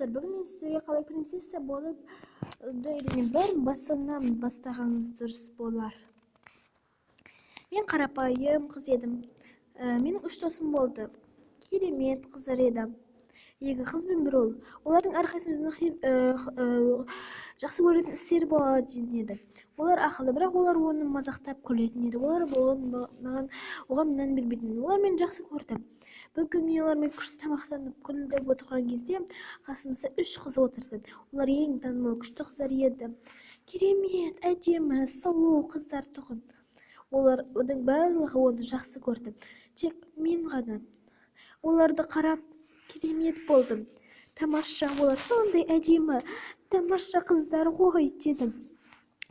Бүгін мен сізге қалай принцесса болып үйренемін. Бәрін басынан бастағанымыз дұрыс болар. Мен қарапайым қыз едім. Менің 3 досым болды. Керемет қыздар еді. 2 қыз бен 1 ұл. Олардың әрқайсысы өзінің жақсы көретін істері болатын еді. Олар ақылды, бірақ олар оны мазақтап күлетін еді. Олар оған мән бермейтін. Олар мені жақсы көрді. Бір күн мен олармен күшті тамақтанып күліп отырған кезде қасымызда 3 қыз отырды. Олар ең танымал күшті қыздар еді. Керемет, әдемі, сұлу қыздар тұғын. Олардың барлығы оны жақсы көрді. Тек мен ғана. Оларды қарап керемет болдым. Тамаша, олар сондай әдемі, тамаша қыздар ғой дедім.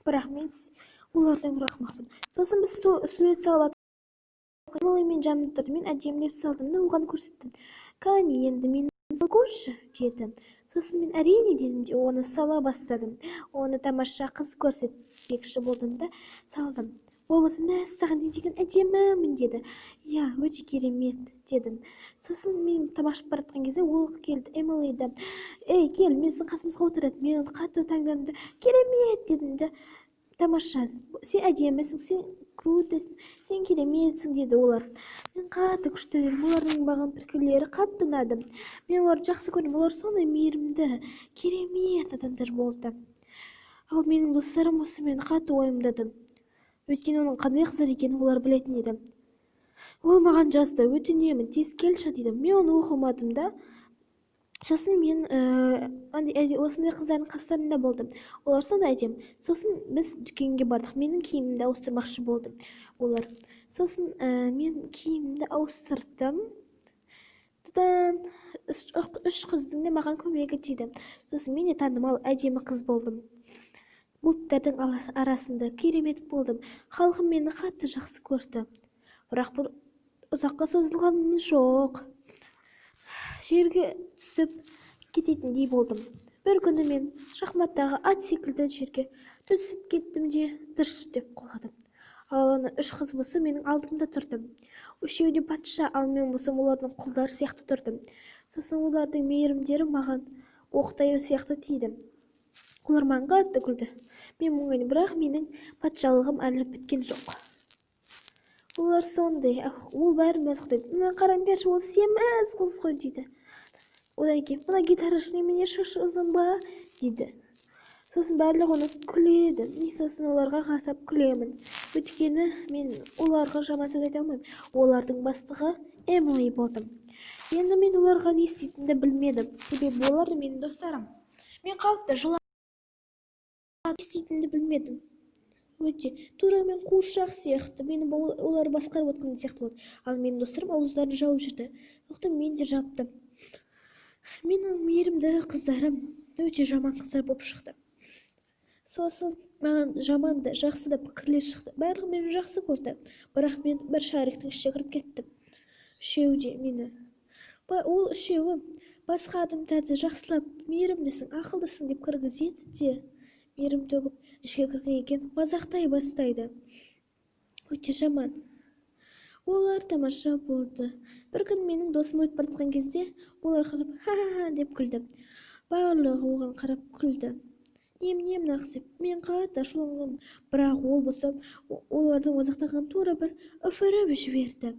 Бірақ мен олардан рахматпын. Сосын біз сурет салып мен жанымда тұрды. Мен әдемілеп салдым да оған көрсеттім. Кәне, енді мен көрші деді. Сосын мен әрине дедім де оны сала бастадым. Оны тамаша қыз көрсетпекші болдым да салдым. Ол болса, мәссаған не деген әдемімін деді. Я, өте керемет дедім. Сосын мен тамашып баратқан кезде ол келді, Эмили еді. Ей, кел, мен сіздің қасымызға отырады. Мен оны қатты таңдандым. Керемет дедім де. Тамаша, сен әдемісің, сен крутысың, сен кереметсің деді олар. Мен қатты күшті дедім. Олардың маған пікірлері қатты ұнады. Мен оларды жақсы көрдім. Олар сондай мейірімді, керемет адамдар болды. Ал менің достарым осы мені қатты уайымдады. Өйткені оның қандай қыздар екенін олар білетін еді. Ол маған жазды, өтінемін, тез келші дейді. Мен оны оқымадым да. Сосын мен осындай қыздардың қастарында болдым. Олар сондай әдемі. Сосын біз дүкенге бардық. Менің киімімді ауыстырмақшы болдым олар. Сосын мен киімімді ауыстырдым. Тадан 3 қыздың да маған көмегі тиді. Сосын мен де танымал әдемі қыз болдым. Бұлттардың арасында керемет болдым. Халқым мені қатты жақсы көрді. Бірақ бұл ұзаққа созылғанымыз жоқ. Жерге түсіп кететіндей болдым. Бір күні мен шахматтағы ат секілді жерге түсіп кеттім де дырш деп құладым. Ал ана 3 қыз болса менің алдымда тұрды. Үшеуі де патша, ал мен болсам олардың құлдары сияқты тұрдым. Сосын олардың мейірімдері маған оқтай сияқты тиді. Олар маған қатты күлді. Мен мұңайдым, бірақ менің патшалығым әлі біткен жоқ. Олар сондай, ол бәрін мазақтайды. Мына қараңдаршы, ол семіз қыз ғой дейді. Одан кейін, мына гитарашы немене шашы ұзын ба дейді. Сосын барлығы оны күледі. Сосын оларға қарап күлемін. Өйткені мен оларға жаман сөз айта алмаймын. Олардың бастығы Эмили болдым. Енді мен оларға не істейтінімді білмедім. Себебі олар менің достарым. Мен қалыпты жылап не істейтінімді білмедім. Өте тура мен қуыршақ сияқты, мені олар басқарып отқан сияқты болды. Ал менің достарым ауыздарын жауып жүрді. Сондықтан мен де жаптым. Менің мейірімді қыздарым өте жаман қыздар болып шықты. Сосын маған жаман да, жақсы да пікірлер шықты. Барлығы мені жақсы көрді. Бірақ мен бір шариктің ішіне кіріп кеттім. Үшеуі де мені. Ол үшеуі басқа адамдарды жақсылап, мейірімдісің, ақылдысың деп кіргізеді де, мейірім төгіп ішке кірген екен мазақтай бастайды. Өте жаман. Олар тамаша болды. Бір күн менің досым өтіп бара кезде олар қарап ха-ха деп күлді. Барлығы оған қарап күлді. Немене мына қыз деп мен қатты ашуландым, бірақ ол болса олардың мазақтағанын тура бір үфіріп жіберді.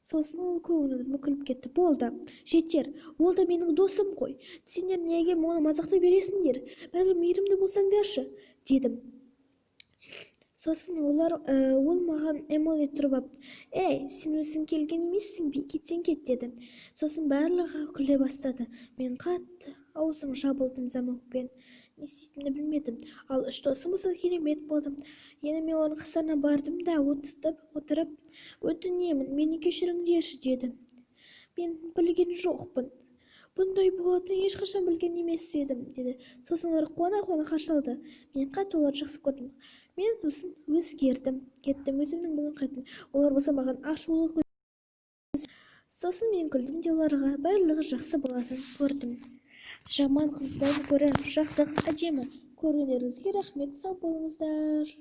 Сосын ол көңілі күліп кетті. Болды, жетер. Ол да менің досым ғой. Сендер неге оны мазақтай бересіңдер? Бәрі мейірімді болсаңдаршы, дедім. Сосын ол маған Эмили тұрып алып, ей, сен өзің келген емессің бе? Кетсең кет, деді. Сосын барлығы күле бастады. Мен қатты аузым жабылдым замокпен. Не істейтінімді білмедім. Ал 3 досым болса керемет болдым. Енді мен олардың қастарына бардым да отырып, өтінемін, мені кешіріңдерші дедім. Мен білген жоқпын. Бұндай болатынын ешқашан білген емес едім, деді. Сосын олар қуана-қуана қашалды. Мен қатты оларды жақсы көрдім. Мен сосын өзгердім, кеттім, өзімнің болуын қайттым. Олар болса маған ашулы. Сосын мен күлдім де оларға барлығы жақсы болатынын көрдім. Жаман қыздан гөрі жақсы қыз әдемі. Көргендеріңізге рахмет, сау болыңыздар.